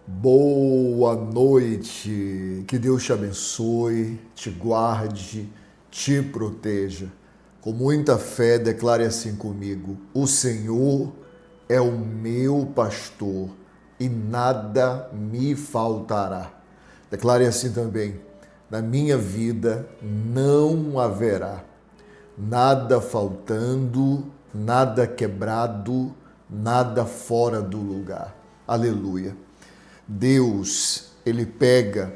Boa noite, que Deus te abençoe, te guarde, te proteja. Com muita fé, declare assim comigo: o Senhor é o meu pastor e nada me faltará. Declare assim também: na minha vida não haverá nada faltando, nada quebrado, nada fora do lugar. Aleluia. Deus, ele pega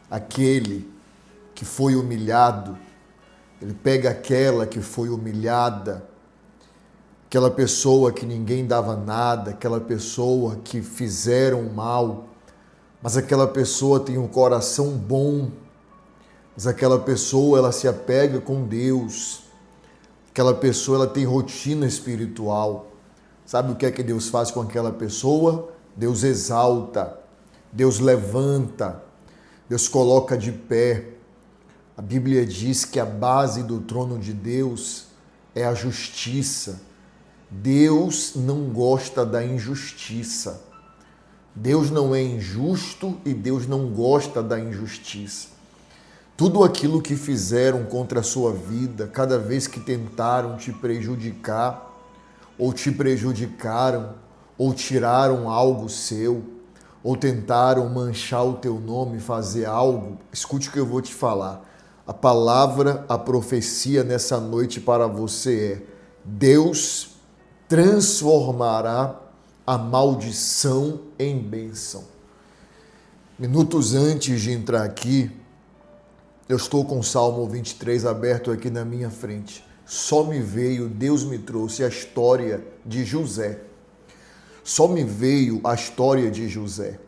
aquele que foi humilhado, ele pega aquela que foi humilhada, aquela pessoa que ninguém dava nada, aquela pessoa que fizeram mal, mas aquela pessoa tem um coração bom, mas aquela pessoa ela se apega com Deus, aquela pessoa ela tem rotina espiritual. Sabe o que é que Deus faz com aquela pessoa? Deus exalta, Deus levanta, Deus coloca de pé. A Bíblia diz que a base do trono de Deus é a justiça. Deus não gosta da injustiça. Deus não é injusto e Deus não gosta da injustiça. Tudo aquilo que fizeram contra a sua vida, cada vez que tentaram te prejudicar, ou te prejudicaram, ou tiraram algo seu, ou tentaram manchar o teu nome, fazer algo, escute o que eu vou te falar. A palavra, a profecia nessa noite para você é: Deus transformará a maldição em bênção. Minutos antes de entrar aqui, eu estou com o Salmo 23 aberto aqui na minha frente. Só me veio, Deus me trouxe a história de José. Só me veio a história de José.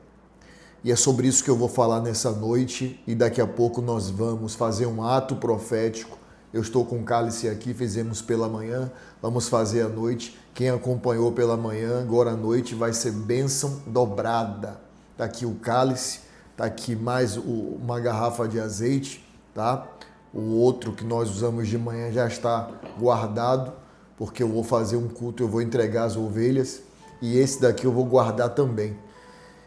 E é sobre isso que eu vou falar nessa noite e daqui a pouco nós vamos fazer um ato profético. Eu estou com o cálice aqui, fizemos pela manhã, vamos fazer à noite. Quem acompanhou pela manhã, agora à noite vai ser bênção dobrada. Está aqui o cálice, está aqui mais uma garrafa de azeite, tá? O outro que nós usamos de manhã já está guardado, porque eu vou fazer um culto, eu vou entregar as ovelhas. E esse daqui eu vou guardar também.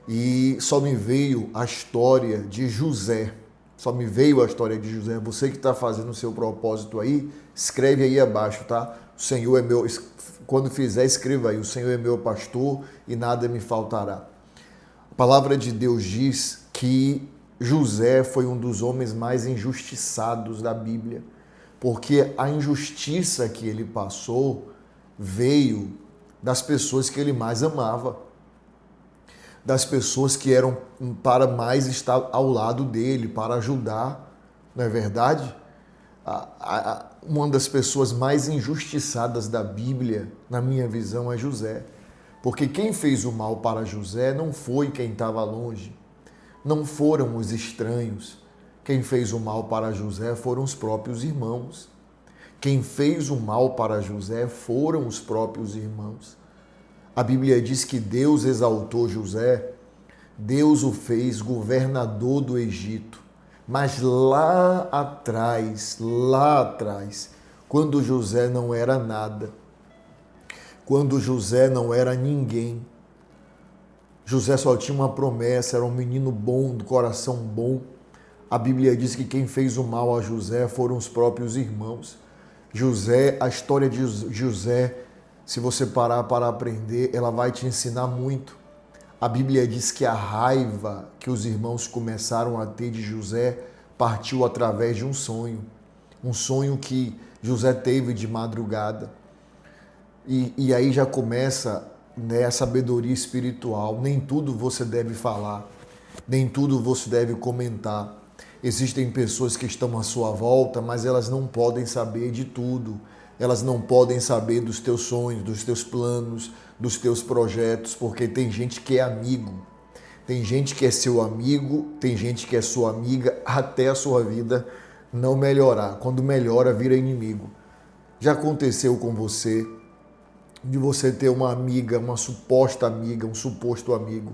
E só me veio a história de José. Só me veio a história de José. Você que está fazendo o seu propósito aí, escreve aí abaixo, tá? O Senhor é meu... Quando fizer, escreva aí: o Senhor é meu pastor e nada me faltará. A palavra de Deus diz que José foi um dos homens mais injustiçados da Bíblia, porque a injustiça que ele passou veio das pessoas que ele mais amava, das pessoas que eram para mais estar ao lado dele, para ajudar, não é verdade? Uma das pessoas mais injustiçadas da Bíblia, na minha visão, é José. Porque quem fez o mal para José não foi quem estava longe, não foram os estranhos. Quem fez o mal para José foram os próprios irmãos. Quem fez o mal para José foram os próprios irmãos. A Bíblia diz que Deus exaltou José, Deus o fez governador do Egito. Mas lá atrás, quando José não era nada, quando José não era ninguém, José só tinha uma promessa, era um menino bom, do coração bom. A Bíblia diz que quem fez o mal a José foram os próprios irmãos. José, a história de José, se você parar para aprender, ela vai te ensinar muito. A Bíblia diz que a raiva que os irmãos começaram a ter de José partiu através de um sonho que José teve de madrugada. E aí já começa, né, a sabedoria espiritual. Nem tudo você deve falar, nem tudo você deve comentar. Existem pessoas que estão à sua volta, mas elas não podem saber de tudo. Elas não podem saber dos teus sonhos, dos teus planos, dos teus projetos, porque tem gente que é amigo. Tem gente que é seu amigo, tem gente que é sua amiga, até a sua vida não melhorar. Quando melhora, vira inimigo. Já aconteceu com você de você ter uma amiga, uma suposta amiga, um suposto amigo,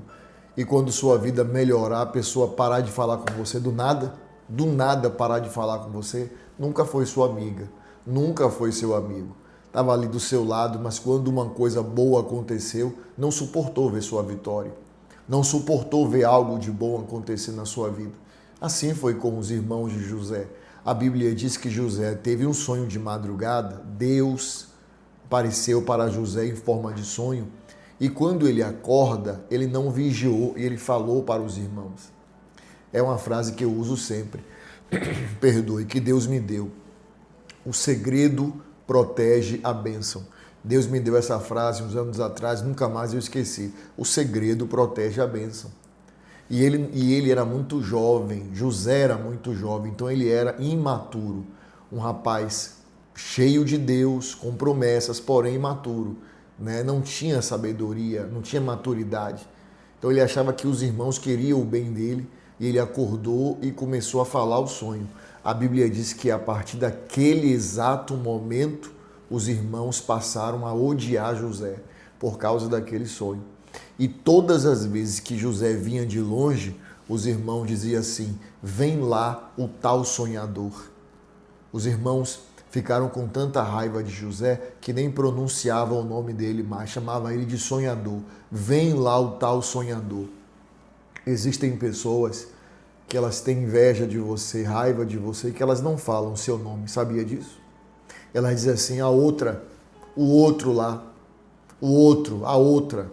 e quando sua vida melhorar, a pessoa parar de falar com você do nada parar de falar com você? Nunca foi sua amiga, nunca foi seu amigo. Estava ali do seu lado, mas quando uma coisa boa aconteceu, não suportou ver sua vitória. não suportou ver algo de bom acontecer na sua vida. Assim foi com os irmãos de José. A Bíblia diz que José teve um sonho de madrugada, Deus apareceu para José em forma de sonho, e quando ele acorda, ele não vigiou e ele falou para os irmãos. É uma frase que eu uso sempre. Perdoe, que Deus me deu. O segredo protege a bênção. Deus me deu essa frase uns anos atrás, nunca mais eu esqueci. O segredo protege a bênção. E ele era muito jovem, José era muito jovem, então ele era imaturo. Um rapaz cheio de Deus, com promessas, porém imaturo. Né? Não tinha sabedoria, não tinha maturidade. Então ele achava que os irmãos queriam o bem dele e ele acordou e começou a falar o sonho. A Bíblia diz que a partir daquele exato momento, os irmãos passaram a odiar José por causa daquele sonho. E todas as vezes que José vinha de longe, os irmãos diziam assim: vem lá o tal sonhador. Os irmãos ficaram com tanta raiva de José que nem pronunciavam o nome dele mais, chamavam ele de sonhador. Vem lá o tal sonhador. Existem pessoas que elas têm inveja de você, raiva de você, que elas não falam o seu nome, sabia disso? Elas dizem assim: a outra, o outro lá, o outro, a outra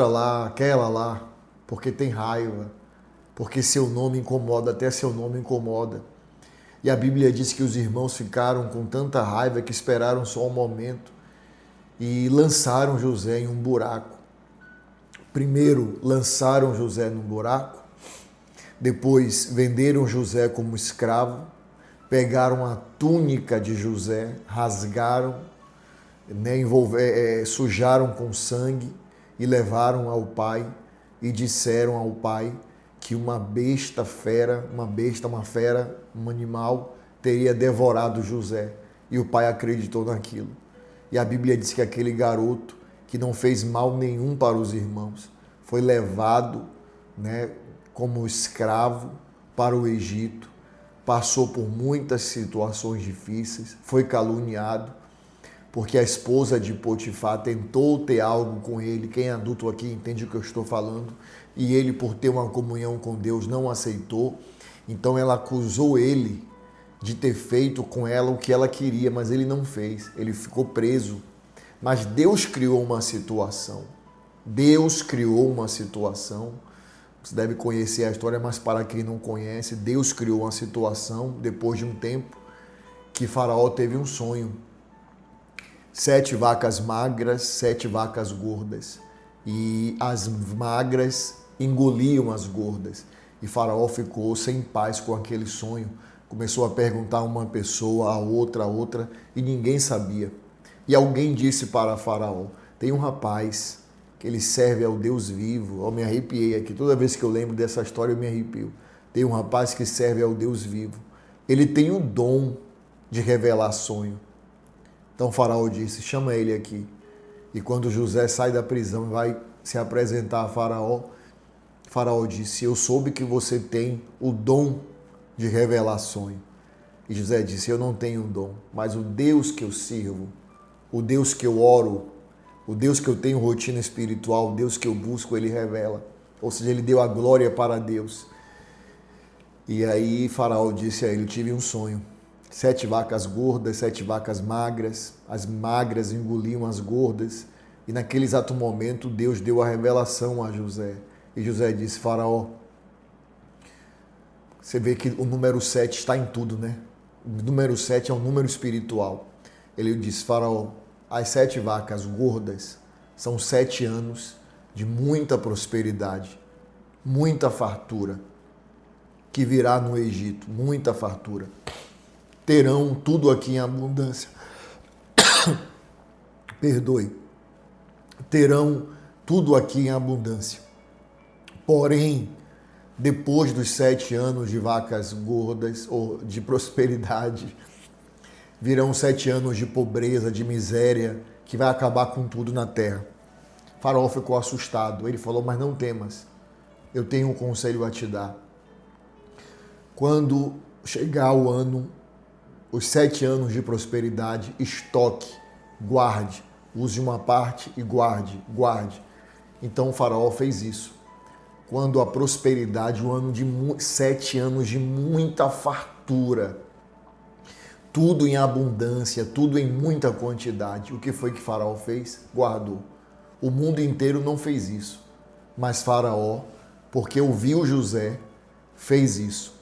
lá, aquela lá, porque tem raiva, porque seu nome incomoda, até seu nome incomoda. E a Bíblia diz que os irmãos ficaram com tanta raiva que esperaram só um momento e lançaram José em um buraco. Primeiro lançaram José num buraco, depois venderam José como escravo, pegaram a túnica de José, rasgaram, sujaram com sangue e levaram ao pai e disseram ao pai que uma fera, um animal, teria devorado José. E o pai acreditou naquilo. E a Bíblia diz que aquele garoto, que não fez mal nenhum para os irmãos, foi levado, como escravo para o Egito, passou por muitas situações difíceis, foi caluniado, porque a esposa de Potifar tentou ter algo com ele. Quem é adulto aqui entende o que eu estou falando. E ele, por ter uma comunhão com Deus, não aceitou. Então ela acusou ele de ter feito com ela o que ela queria, mas ele não fez. Ele ficou preso. Mas Deus criou uma situação. Deus criou uma situação. Você deve conhecer a história, mas para quem não conhece, Deus criou uma situação, depois de um tempo, que Faraó teve um sonho. 7 vacas magras, 7 vacas gordas. E as magras engoliam as gordas. E Faraó ficou sem paz com aquele sonho. Começou a perguntar uma pessoa, a outra, e ninguém sabia. E alguém disse para Faraó: tem um rapaz que ele serve ao Deus vivo. Eu me arrepiei aqui. Toda vez que eu lembro dessa história, eu me arrepio. Tem um rapaz que serve ao Deus vivo. Ele tem o dom de revelar sonho. Então o Faraó disse: chama ele aqui. E quando José sai da prisão e vai se apresentar a Faraó, Faraó disse: eu soube que você tem o dom de revelar sonho. E José disse: eu não tenho um dom, mas o Deus que eu sirvo, o Deus que eu oro, o Deus que eu tenho rotina espiritual, o Deus que eu busco, ele revela. Ou seja, ele deu a glória para Deus. E aí Faraó disse a ele: eu tive um sonho. 7 vacas gordas, 7 vacas magras, as magras engoliam as gordas, e naquele exato momento Deus deu a revelação a José. E José disse: Faraó, você vê que o número 7 está em tudo, né? O número 7 é um número espiritual. Ele disse: Faraó, as 7 vacas gordas são 7 anos de muita prosperidade, muita fartura, que virá no Egito, muita fartura. Terão tudo aqui em abundância. Perdoe. Terão tudo aqui em abundância. Porém, depois dos 7 anos de vacas gordas ou de prosperidade, virão 7 anos de pobreza, de miséria, que vai acabar com tudo na terra. Faraó ficou assustado. Ele falou: mas não temas, eu tenho um conselho a te dar. Quando chegar o ano, os 7 anos de prosperidade, estoque, guarde, use uma parte e guarde. Então o faraó fez isso. Quando a prosperidade, 7 anos de muita fartura, tudo em abundância, tudo em muita quantidade. O que foi que Faraó fez? Guardou. O mundo inteiro não fez isso, mas Faraó, porque ouviu José, fez isso.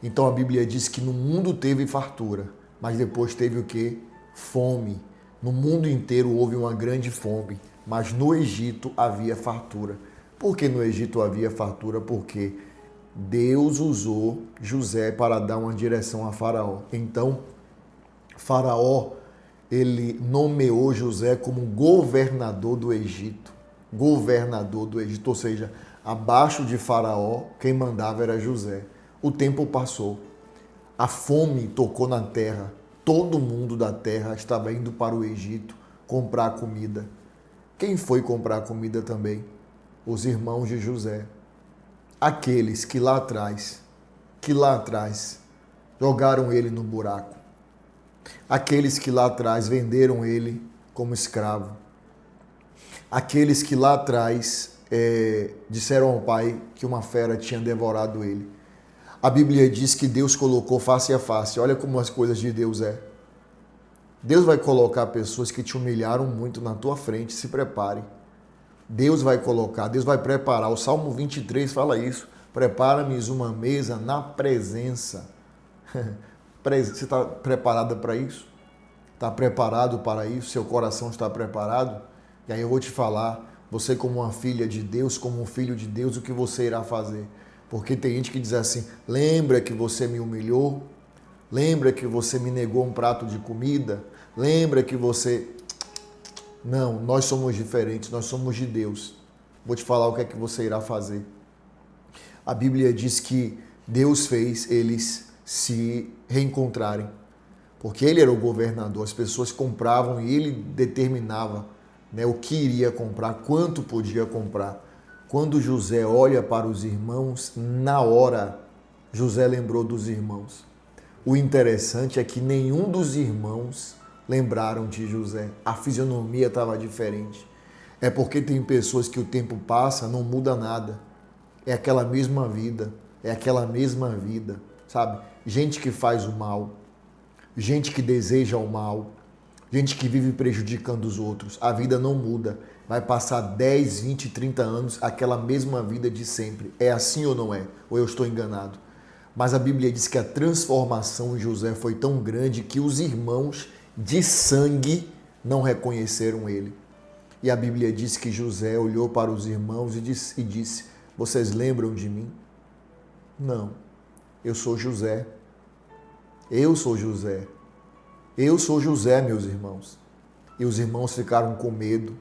Então a Bíblia diz que no mundo teve fartura, mas depois teve o quê? Fome. No mundo inteiro houve uma grande fome, mas no Egito havia fartura. Por que no Egito havia fartura? Porque Deus usou José para dar uma direção a Faraó. Então, Faraó, ele nomeou José como governador do Egito. Governador do Egito, ou seja, abaixo de Faraó, quem mandava era José. O tempo passou. A fome tocou na terra. Todo mundo da terra estava indo para o Egito comprar comida. Quem foi comprar comida também? Os irmãos de José. Aqueles que lá atrás jogaram ele no buraco. Aqueles que lá atrás venderam ele como escravo. Aqueles que lá atrás disseram ao pai que uma fera tinha devorado ele. A Bíblia diz que Deus colocou face a face. Olha como as coisas de Deus é. Deus vai colocar pessoas que te humilharam muito na tua frente. Se prepare. Deus vai colocar, Deus vai preparar. O Salmo 23 fala isso. Prepara-me uma mesa na presença. Você está preparada para isso? Está preparado para isso? Seu coração está preparado? E aí eu vou te falar, você como uma filha de Deus, como um filho de Deus, o que você irá fazer? Porque tem gente que diz assim, lembra que você me humilhou? Lembra que você me negou um prato de comida? Lembra que você... Não, nós somos diferentes, nós somos de Deus. Vou te falar o que é que você irá fazer. A Bíblia diz que Deus fez eles se reencontrarem, porque ele era o governador, as pessoas compravam e ele determinava, né, o que iria comprar, quanto podia comprar. Quando José olha para os irmãos, na hora, José lembrou dos irmãos. O interessante é que nenhum dos irmãos lembraram de José. A fisionomia estava diferente. É porque tem pessoas que o tempo passa, não muda nada. É aquela mesma vida, sabe? Gente que faz o mal, gente que deseja o mal, gente que vive prejudicando os outros. A vida não muda. Vai passar 10, 20, 30 anos, aquela mesma vida de sempre. É assim ou não é? Ou eu estou enganado? Mas a Bíblia diz que a transformação em José foi tão grande que os irmãos de sangue não reconheceram ele. E a Bíblia diz que José olhou para os irmãos e disse, vocês lembram de mim? Não, eu sou José. Eu sou José. Eu sou José, meus irmãos. E os irmãos ficaram com medo,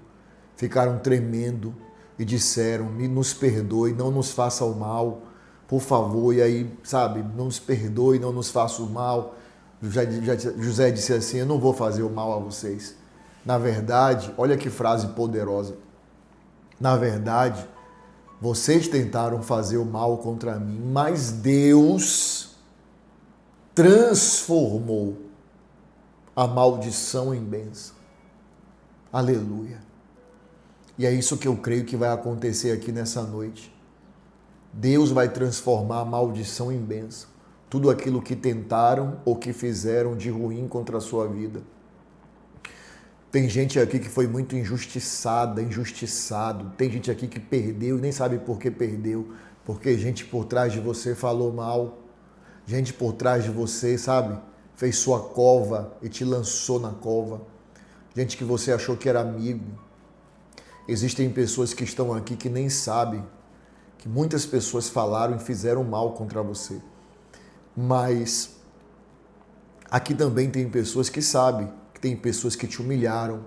ficaram tremendo e disseram, nos perdoe, não nos faça o mal, por favor. E aí, sabe, não nos perdoe, não nos faça o mal. José disse assim, eu não vou fazer o mal a vocês. Na verdade, olha que frase poderosa. Na verdade, vocês tentaram fazer o mal contra mim, mas Deus transformou a maldição em bênção. Aleluia. E é isso que eu creio que vai acontecer aqui nessa noite. Deus vai transformar a maldição em bênção. Tudo aquilo que tentaram ou que fizeram de ruim contra a sua vida. Tem gente aqui que foi muito injustiçado. Tem gente aqui que perdeu e nem sabe por que perdeu. Porque gente por trás de você falou mal. Gente por trás de você, sabe? Fez sua cova e te lançou na cova. Gente que você achou que era amigo. Existem pessoas que estão aqui que nem sabem que muitas pessoas falaram e fizeram mal contra você. Mas aqui também tem pessoas que sabem, que tem pessoas que te humilharam,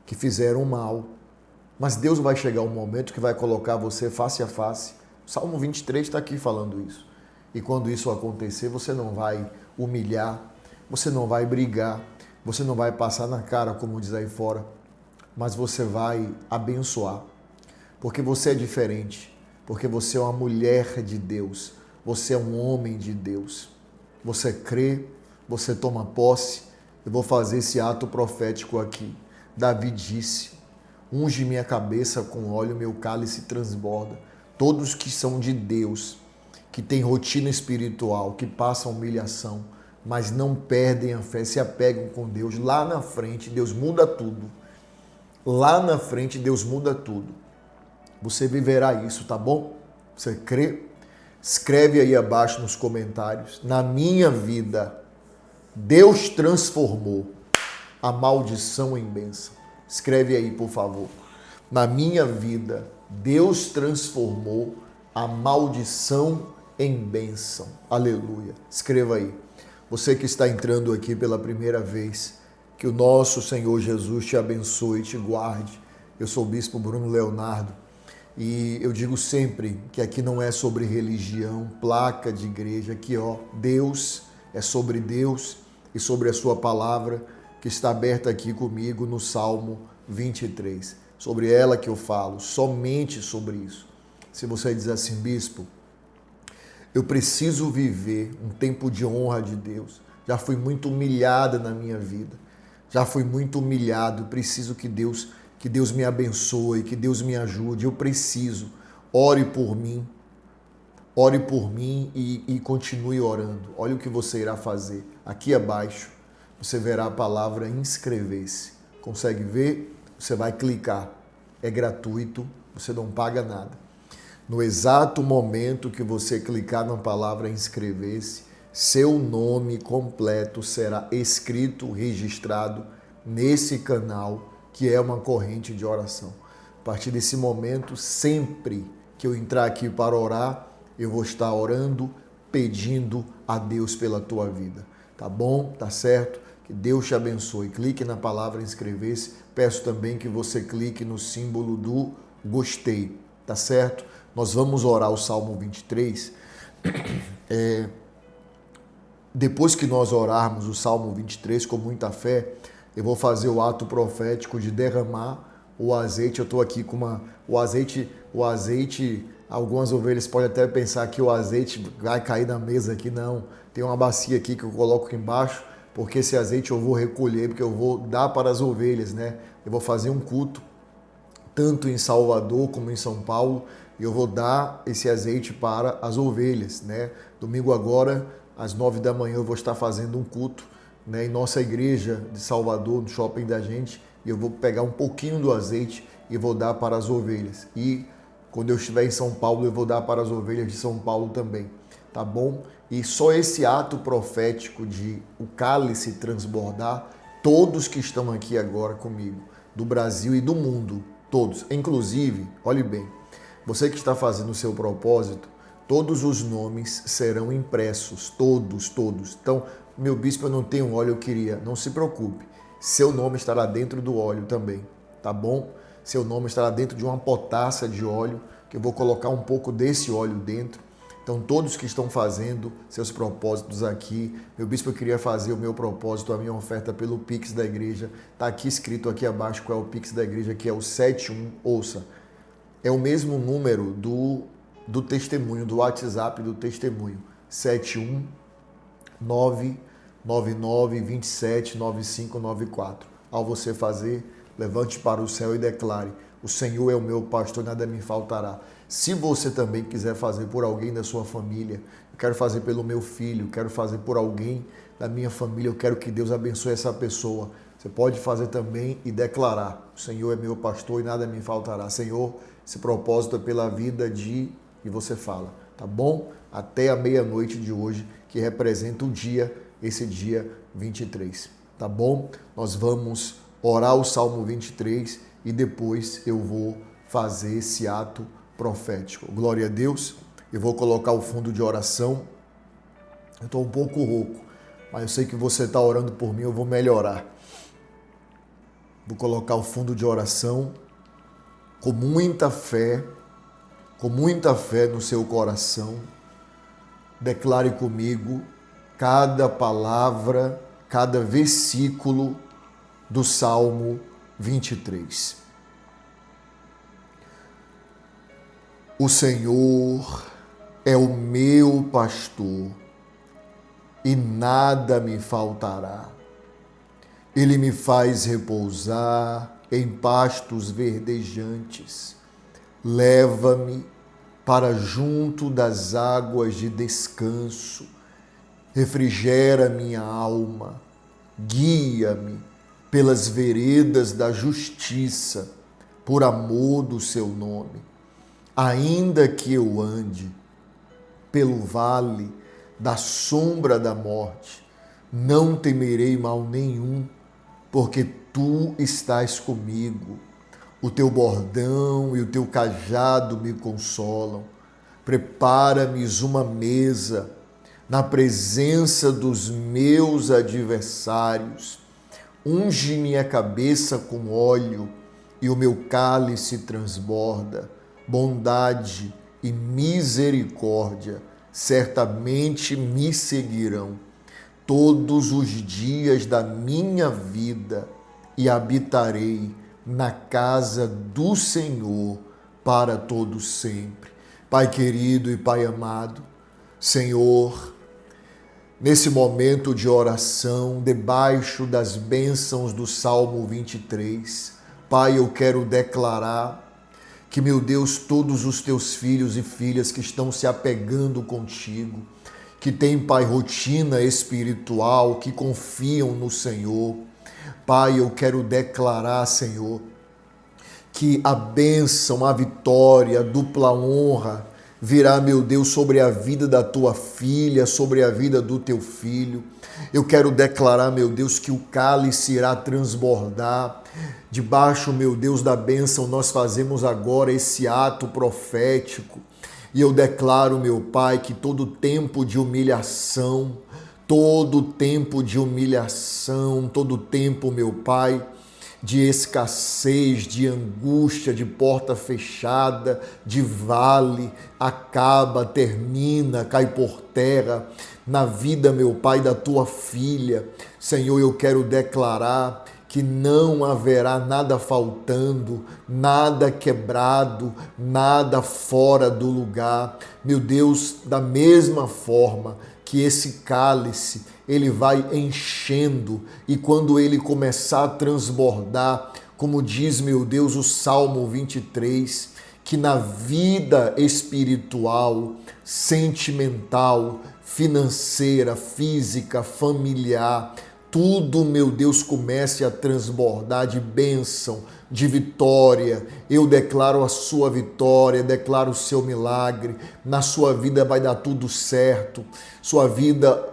que fizeram mal. Mas Deus vai chegar um momento que vai colocar você face a face. O Salmo 23 está aqui falando isso. E quando isso acontecer, você não vai humilhar, você não vai brigar, você não vai passar na cara, como diz aí fora, mas você vai abençoar. Porque você é diferente, porque você é uma mulher de Deus, você é um homem de Deus. Você crê, você toma posse. Eu vou fazer esse ato profético aqui. Davi disse, unge minha cabeça com óleo, meu cálice transborda. Todos que são de Deus, que têm rotina espiritual, que passam humilhação, mas não perdem a fé, se apegam com Deus, lá na frente Deus muda tudo. Lá na frente Deus muda tudo. Você viverá isso, tá bom? Você crê? Escreve aí abaixo nos comentários. Na minha vida, Deus transformou a maldição em bênção. Escreve aí, por favor. Na minha vida, Deus transformou a maldição em bênção. Aleluia. Escreva aí. Você que está entrando aqui pela primeira vez, que o nosso Senhor Jesus te abençoe e te guarde. Eu sou o Bispo Bruno Leonardo e eu digo sempre que aqui não é sobre religião, placa de igreja. Aqui, ó, Deus é sobre Deus e sobre a sua palavra que está aberta aqui comigo no Salmo 23. Sobre ela que eu falo, somente sobre isso. Se você diz assim, Bispo, eu preciso viver um tempo de honra de Deus. Já fui muito humilhada na minha vida. Já fui muito humilhado. Preciso que Deus me abençoe, que Deus me ajude. Eu preciso. Ore por mim. Ore por mim e continue orando. Olha o que você irá fazer. Aqui abaixo você verá a palavra inscrever-se. Consegue ver? Você vai clicar. É gratuito. Você não paga nada. No exato momento que você clicar na palavra inscrever-se, seu nome completo será escrito, registrado nesse canal, que é uma corrente de oração. A partir desse momento, sempre que eu entrar aqui para orar, eu vou estar orando, pedindo a Deus pela tua vida. Tá bom? Tá certo? Que Deus te abençoe. Clique na palavra inscrever-se. Peço também que você clique no símbolo do gostei. Tá certo? Nós vamos orar o Salmo 23. Depois que nós orarmos o Salmo 23 com muita fé, eu vou fazer o ato profético de derramar o azeite. Eu estou aqui com o azeite, algumas ovelhas podem até pensar que o azeite vai cair na mesa aqui. Não, tem uma bacia aqui que eu coloco aqui embaixo, porque esse azeite eu vou recolher, porque eu vou dar para as ovelhas, né? Eu vou fazer um culto, tanto em Salvador como em São Paulo, e eu vou dar esse azeite para as ovelhas, né? Domingo agora, às 9 da manhã, eu vou estar fazendo um culto, né, em nossa igreja de Salvador, no shopping da gente, e eu vou pegar um pouquinho do azeite e vou dar para as ovelhas. E quando eu estiver em São Paulo, eu vou dar para as ovelhas de São Paulo também, tá bom? E só esse ato profético de o cálice transbordar, todos que estão aqui agora comigo, do Brasil e do mundo, todos, inclusive, olhe bem, você que está fazendo o seu propósito, todos os nomes serão impressos, todos. Então, meu bispo, eu não tenho óleo, eu queria. Não se preocupe, seu nome estará dentro do óleo também, tá bom? Seu nome estará dentro de uma potassa de óleo, que eu vou colocar um pouco desse óleo dentro. Então, todos que estão fazendo seus propósitos aqui, meu bispo, eu queria fazer o meu propósito, a minha oferta pelo Pix da igreja. Está aqui escrito aqui abaixo qual é o Pix da igreja, que é o 71, ouça. É o mesmo número do testemunho, do WhatsApp do testemunho, 71999279594. Ao você fazer, levante para o céu e declare: o Senhor é o meu pastor, nada me faltará. Se você também quiser fazer por alguém da sua família, eu quero fazer pelo meu filho, quero fazer por alguém da minha família, eu quero que Deus abençoe essa pessoa. Você pode fazer também e declarar: o Senhor é meu pastor e nada me faltará. Senhor, esse propósito é pela vida de... E você fala, tá bom? Até a meia-noite de hoje, que representa o dia, esse dia 23, tá bom? Nós vamos orar o Salmo 23 e depois eu vou fazer esse ato profético. Glória a Deus. Eu vou colocar o fundo de oração. Eu estou um pouco rouco, mas eu sei que você está orando por mim, eu vou melhorar. Vou colocar o fundo de oração com muita fé no seu coração. Declare comigo cada palavra, cada versículo do Salmo 23. O Senhor é o meu pastor e nada me faltará. Ele me faz repousar em pastos verdejantes. Leva-me para junto das águas de descanso. Refrigera minha alma. Guia-me pelas veredas da justiça, por amor do seu nome. Ainda que eu ande pelo vale da sombra da morte, não temerei mal nenhum, porque tu estás comigo. O teu bordão e o teu cajado me consolam. Prepara-me uma mesa na presença dos meus adversários. Unge minha cabeça com óleo e o meu cálice transborda. Bondade e misericórdia certamente me seguirão todos os dias da minha vida e habitarei na casa do Senhor para todo sempre. Pai querido e Pai amado, Senhor, nesse momento de oração, debaixo das bênçãos do Salmo 23, Pai, eu quero declarar que, meu Deus, todos os teus filhos e filhas que estão se apegando contigo, que têm, Pai, rotina espiritual, que confiam no Senhor, Pai, eu quero declarar, Senhor, que a bênção, a vitória, a dupla honra virá, meu Deus, sobre a vida da tua filha, sobre a vida do teu filho. Eu quero declarar, meu Deus, que o cálice irá transbordar. Debaixo, meu Deus, da bênção, nós fazemos agora esse ato profético. E eu declaro, meu Pai, que todo tempo de humilhação, todo tempo, meu Pai, de escassez, de angústia, de porta fechada, de vale, acaba, termina, cai por terra na vida, meu Pai, da tua filha. Senhor, eu quero declarar que não haverá nada faltando, nada quebrado, nada fora do lugar. Meu Deus, da mesma forma que esse cálice, ele vai enchendo, e quando ele começar a transbordar, como diz, meu Deus, o Salmo 23, que na vida espiritual, sentimental, financeira, física, familiar, tudo, meu Deus, comece a transbordar de bênção, de vitória. Eu declaro a sua vitória, declaro o seu milagre. Na sua vida vai dar tudo certo, sua vida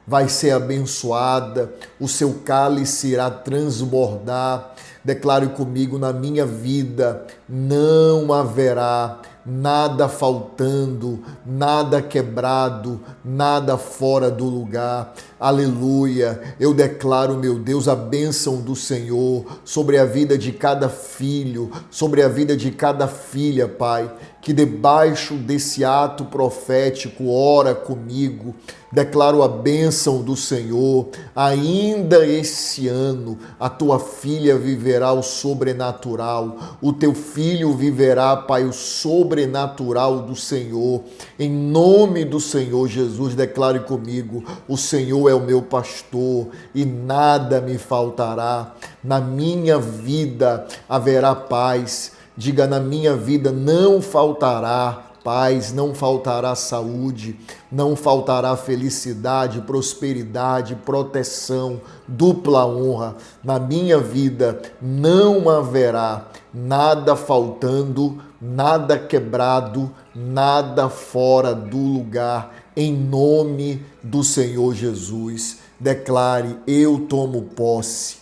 vai ser abençoada, o seu cálice irá transbordar. Declare comigo: na minha vida não haverá nada faltando, nada quebrado, nada fora do lugar. Aleluia! Eu declaro, meu Deus, a bênção do Senhor sobre a vida de cada filho, sobre a vida de cada filha, Pai, que debaixo desse ato profético ora comigo. Declaro a bênção do Senhor. Ainda esse ano a tua filha viverá o sobrenatural, o teu filho viverá, Pai, o sobrenatural do Senhor. Em nome do Senhor Jesus, declare comigo: o Senhor é o meu pastor e nada me faltará. Na minha vida haverá paz. Diga: na minha vida não faltará paz, não faltará saúde, não faltará felicidade, prosperidade, proteção, dupla honra. Na minha vida não haverá nada faltando, nada quebrado, nada fora do lugar. Em nome do Senhor Jesus, declare: eu tomo posse.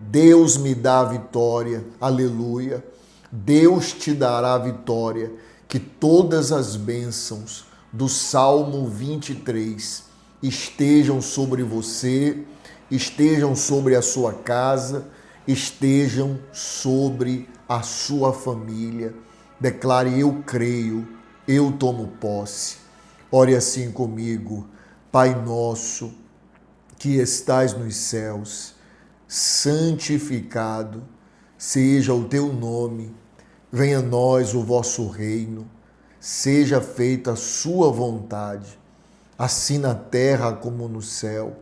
Deus me dá a vitória. Aleluia. Deus te dará a vitória. Que todas as bênçãos do Salmo 23 estejam sobre você, estejam sobre a sua casa, estejam sobre a sua família. Declare: eu creio, eu tomo posse. Ore assim comigo: Pai nosso, que estais nos céus, santificado seja o teu nome. Venha a nós o vosso reino, seja feita a sua vontade, assim na terra como no céu.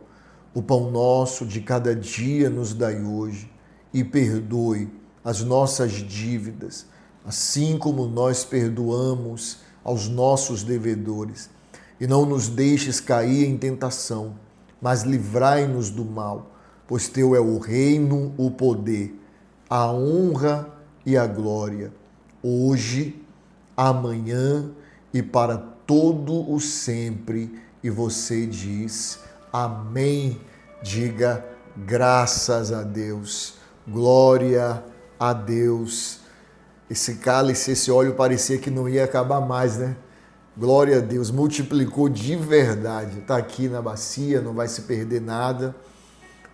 O pão nosso de cada dia nos dai hoje, e perdoe as nossas dívidas, assim como nós perdoamos aos nossos devedores. E não nos deixes cair em tentação, mas livrai-nos do mal, pois teu é o reino, o poder, a honra e a glória, hoje, amanhã e para todo o sempre. E você diz amém. Diga graças a Deus, glória a Deus. Esse cálice, esse óleo parecia que não ia acabar mais, né? Glória a Deus, multiplicou de verdade. Está aqui na bacia, não vai se perder nada.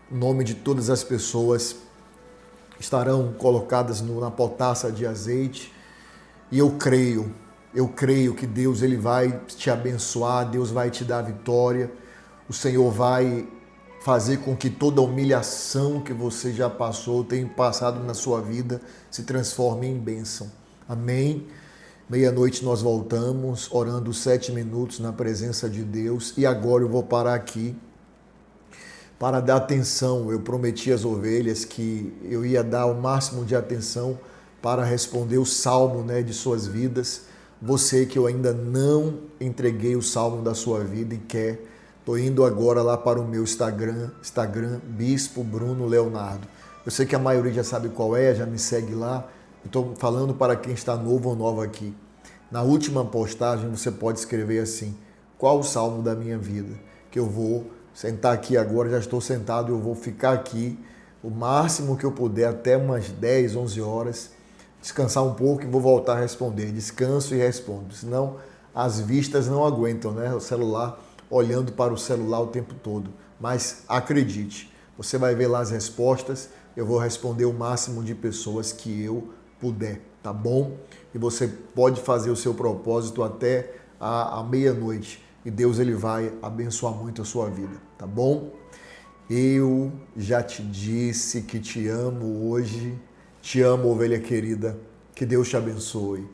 O nome de todas as pessoas estarão colocadas na potassa de azeite. E eu creio que Deus ele vai te abençoar, Deus vai te dar vitória. O Senhor vai fazer com que toda humilhação que você já passou, tenha passado na sua vida, se transforme em bênção. Amém? Meia-noite nós voltamos, orando 7 minutos na presença de Deus. E agora eu vou parar aqui para dar atenção. Eu prometi às ovelhas que eu ia dar o máximo de atenção para responder o salmo, de suas vidas. Você que eu ainda não entreguei o salmo da sua vida e quer, estou indo agora lá para o meu Instagram, Bispo Bruno Leonardo. Eu sei que a maioria já sabe qual é, já me segue lá. Estou falando para quem está novo ou nova aqui. Na última postagem você pode escrever assim: qual o salmo da minha vida? Que eu vou sentar aqui agora, já estou sentado, eu vou ficar aqui o máximo que eu puder, até umas 10, 11 horas, descansar um pouco e vou voltar a responder. Descanso e respondo, senão as vistas não aguentam, O celular, olhando para o celular o tempo todo. Mas acredite, você vai ver lá as respostas, eu vou responder o máximo de pessoas que eu puder, tá bom? E você pode fazer o seu propósito até a meia-noite e Deus ele vai abençoar muito a sua vida, tá bom? Eu já te disse que te amo hoje, te amo, ovelha querida, que Deus te abençoe.